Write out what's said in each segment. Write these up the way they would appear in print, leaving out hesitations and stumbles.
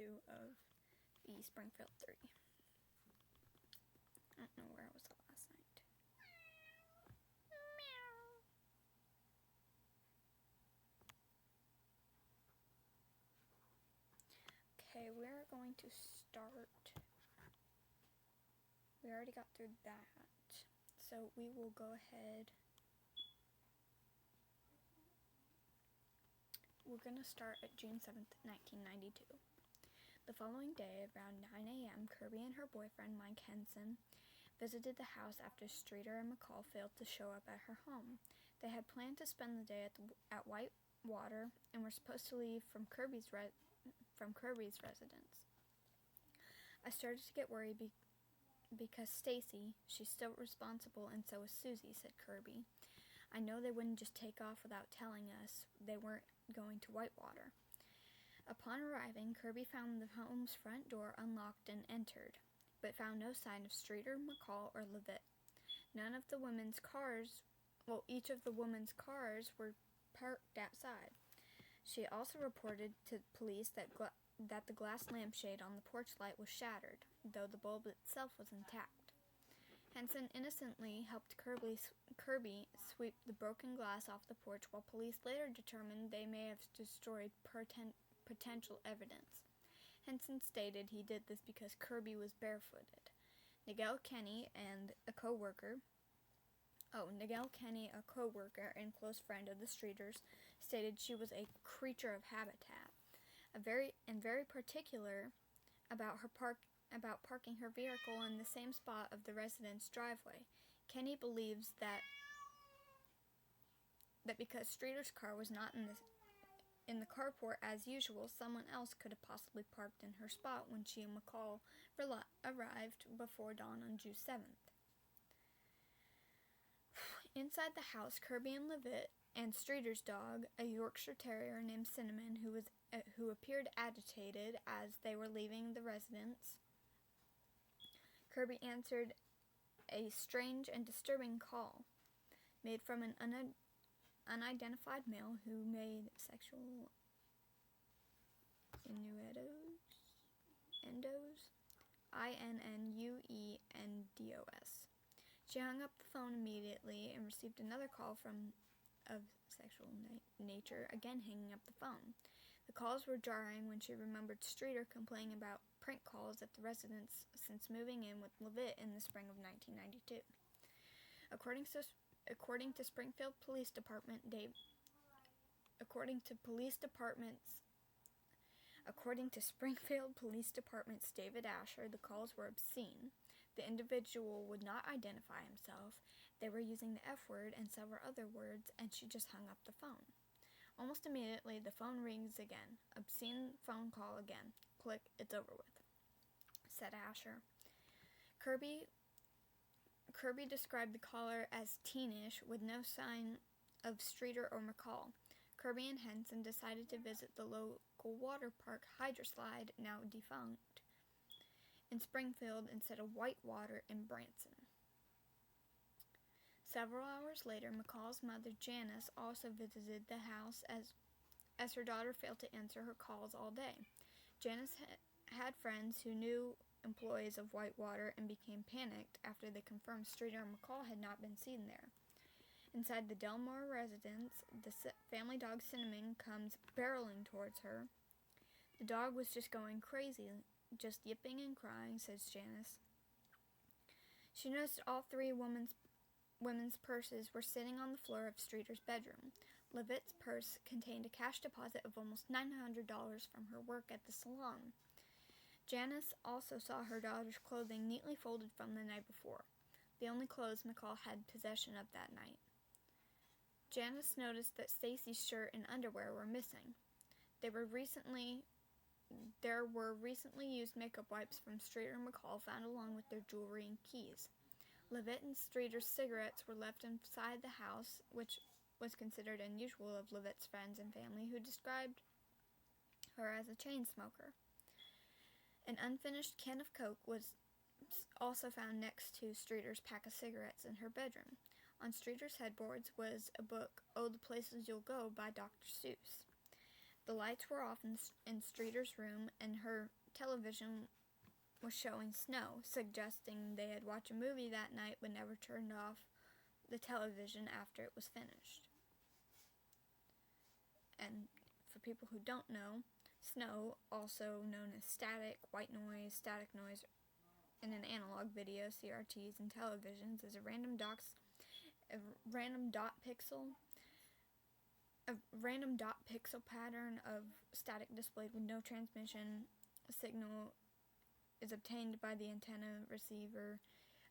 2 of the Springfield 3. I don't know where I was last night. Okay, we're going to start. We already got through that, so we will go ahead. We're going to start at June 7th, 1992. The following day, around 9 a.m., Kirby and her boyfriend, Mike Henson, visited the house after Streeter and McCall failed to show up at her home. They had planned to spend the day at Whitewater and were supposed to leave from Kirby's residence. I started to get worried because Stacy, she's still responsible, and so is Susie, said Kirby. I know they wouldn't just take off without telling us they weren't going to Whitewater. Upon arriving, Kirby found the home's front door unlocked and entered, but found no sign of Streeter, McCall, or Levitt. None of the women's cars, each of the women's cars were parked outside. She also reported to police that the glass lampshade on the porch light was shattered, though the bulb itself was intact. Henson innocently helped Kirby sweep the broken glass off the porch, while police later determined they may have destroyed potential evidence. Henson stated he did this because Kirby was barefooted. Nigel Kenny, a co-worker and close friend of the Streeters, stated she was a creature of habitat, very particular about parking her vehicle in the same spot of the resident's driveway. Kenny believes that because Streeter's car was not in the carport as usual, someone else could have possibly parked in her spot when she and McCall arrived before dawn on June 7th. Inside the house, Kirby and Levitt and Streeter's dog, a Yorkshire Terrier named Cinnamon, who appeared agitated as they were leaving the residence. Kirby answered a strange and disturbing call made from an unidentified male who made sexual innuendos, innuendos. She hung up the phone immediately and received another call of sexual nature, again hanging up the phone. The calls were jarring when she remembered Streeter complaining about prank calls at the residence since moving in with Levitt in the spring of 1992. According to Springfield Police Department David Asher, the calls were obscene. The individual would not identify himself. They were using the F word and several other words, and she just hung up the phone. Almost immediately, the phone rings again. Obscene phone call again. Click, it's over with, said Asher. Kirby described the caller as teenish, with no sign of Streeter or McCall. Kirby and Henson decided to visit the local water park Hydroslide, now defunct, in Springfield instead of Whitewater in Branson. Several hours later, McCall's mother, Janice, also visited the house as her daughter failed to answer her calls all day. Janice had friends who knew employees of Whitewater and became panicked after they confirmed Streeter and McCall had not been seen there. Inside the Delmore residence, the family dog Cinnamon comes barreling towards her. The dog was just going crazy, just yipping and crying, says Janice. She noticed all three women's purses were sitting on the floor of Streeter's bedroom. Levitt's purse contained a cash deposit of almost $900 from her work at the salon. Janice also saw her daughter's clothing neatly folded from the night before, the only clothes McCall had possession of that night. Janice noticed that Stacy's shirt and underwear were missing. There were recently used makeup wipes from Streeter and McCall found along with their jewelry and keys. Levitt and Streeter's cigarettes were left inside the house, which was considered unusual of Levitt's friends and family, who described her as a chain smoker. An unfinished can of Coke was also found next to Streeter's pack of cigarettes in her bedroom. On Streeter's headboards was a book, Oh, the Places You'll Go, by Dr. Seuss. The lights were off in Streeter's room, and her television was showing snow, suggesting they had watched a movie that night but never turned off the television after it was finished. And for people who don't know, snow, also known as static, white noise, static noise, in an analog video, CRTs, and televisions, is a random dot pixel pattern of static displayed with no transmission signal is obtained by the antenna receiver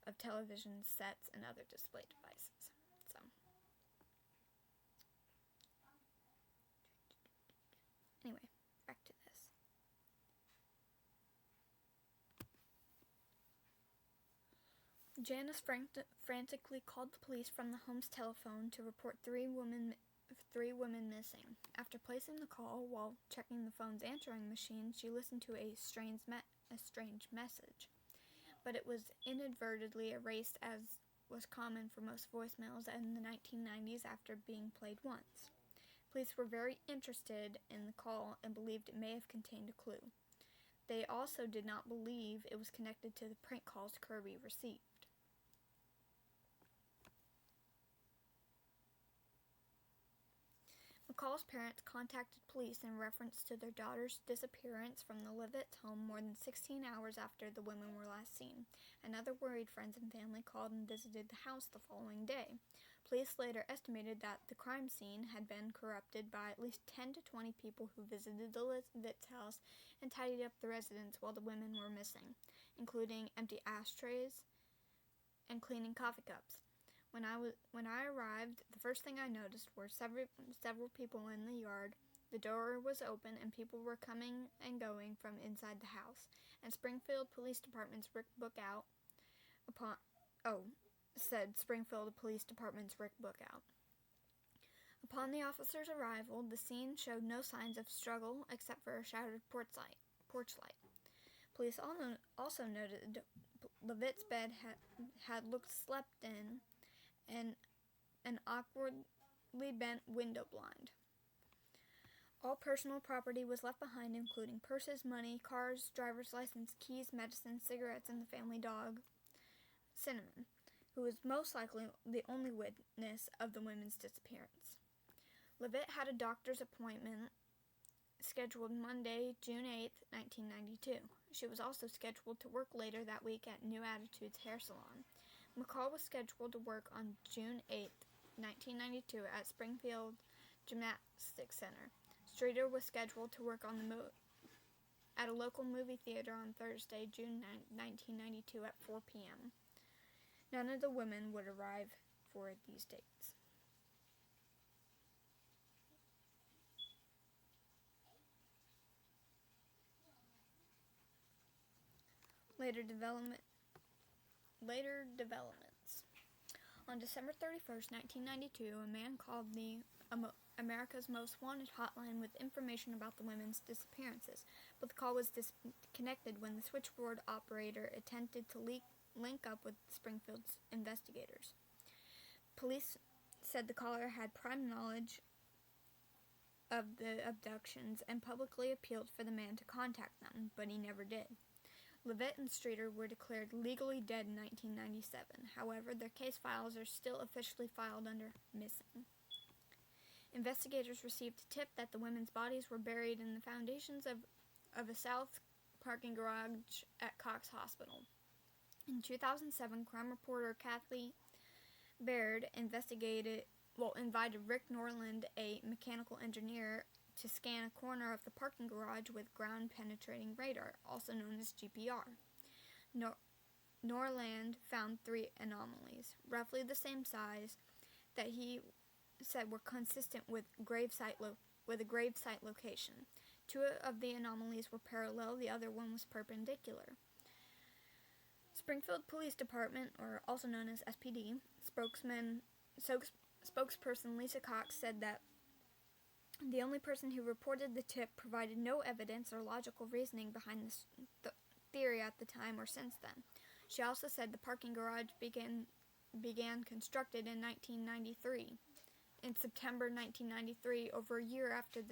of television sets and other display devices. So, anyway, back to this. Janice frantically called the police from the home's telephone to report three women missing. After placing the call, while checking the phone's answering machine, she listened to a strange message, but it was inadvertently erased, as was common for most voicemails in the 1990s after being played once. Police were very interested in the call and believed it may have contained a clue. They also did not believe it was connected to the prank calls Kirby received. McCall's parents contacted police in reference to their daughter's disappearance from the Levitt's home more than 16 hours after the women were last seen, and other worried friends and family called and visited the house the following day. Police later estimated that the crime scene had been corrupted by at least 10 to 20 people who visited the Levitt's house and tidied up the residence while the women were missing, including empty ashtrays and cleaning coffee cups. When I arrived, the first thing I noticed were several people in the yard. The door was open and people were coming and going from inside the house. And Springfield Police Department's Rick Bookout said Springfield Police Department's Rick Bookout. Upon the officer's arrival, the scene showed no signs of struggle except for a shattered porch light. Police also noted Levitt's bed had looked slept in, and an awkwardly bent window blind. All personal property was left behind, including purses, money, cars, driver's license, keys, medicine, cigarettes, and the family dog, Cinnamon, who was most likely the only witness of the women's disappearance. Levitt had a doctor's appointment scheduled Monday, June 8, 1992. She was also scheduled to work later that week at New Attitudes Hair Salon. McCall was scheduled to work on June 8, 1992 at Springfield Gymnastics Center. Streeter was scheduled to work at a local movie theater on Thursday, June 9, 1992 at 4 p.m. None of the women would arrive for these dates. Later developments. On December 31st, 1992, a man called the America's Most Wanted hotline with information about the women's disappearances, but the call was disconnected when the switchboard operator attempted to link up with Springfield's investigators. Police said the caller had prime knowledge of the abductions and publicly appealed for the man to contact them, but he never did. Levitt and Streeter were declared legally dead in 1997. However, their case files are still officially filed under missing. Investigators received a tip that the women's bodies were buried in the foundations of a south parking garage at Cox Hospital. In 2007, crime reporter Kathy Baird invited Rick Norland, a mechanical engineer, to scan a corner of the parking garage with ground-penetrating radar, also known as GPR. Norland found 3 anomalies, roughly the same size, that he said were consistent with a grave site location. 2 of the anomalies were parallel, the other one was perpendicular. Springfield Police Department, or also known as SPD, spokesperson Lisa Cox said that the only person who reported the tip provided no evidence or logical reasoning behind the theory at the time or since then. She also said the parking garage began constructed in 1993. In September 1993, over a year after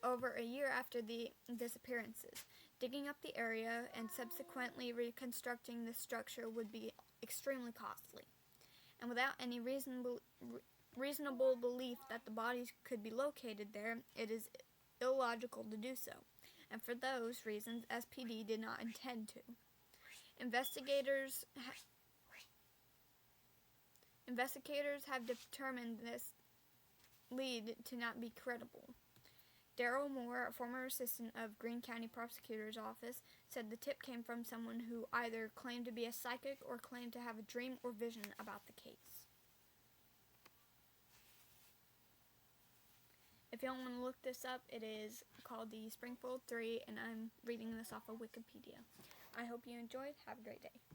over a year after the disappearances. Digging up the area and subsequently reconstructing the structure would be extremely costly. And without any reasonable belief that the bodies could be located there, it is illogical to do so. And for those reasons, SPD did not intend to. Investigators have determined this lead to not be credible. Daryl Moore, a former assistant of Greene County Prosecutor's Office, said the tip came from someone who either claimed to be a psychic or claimed to have a dream or vision about the case. If y'all want to look this up, it is called the Springfield 3, and I'm reading this off of Wikipedia. I hope you enjoyed. Have a great day.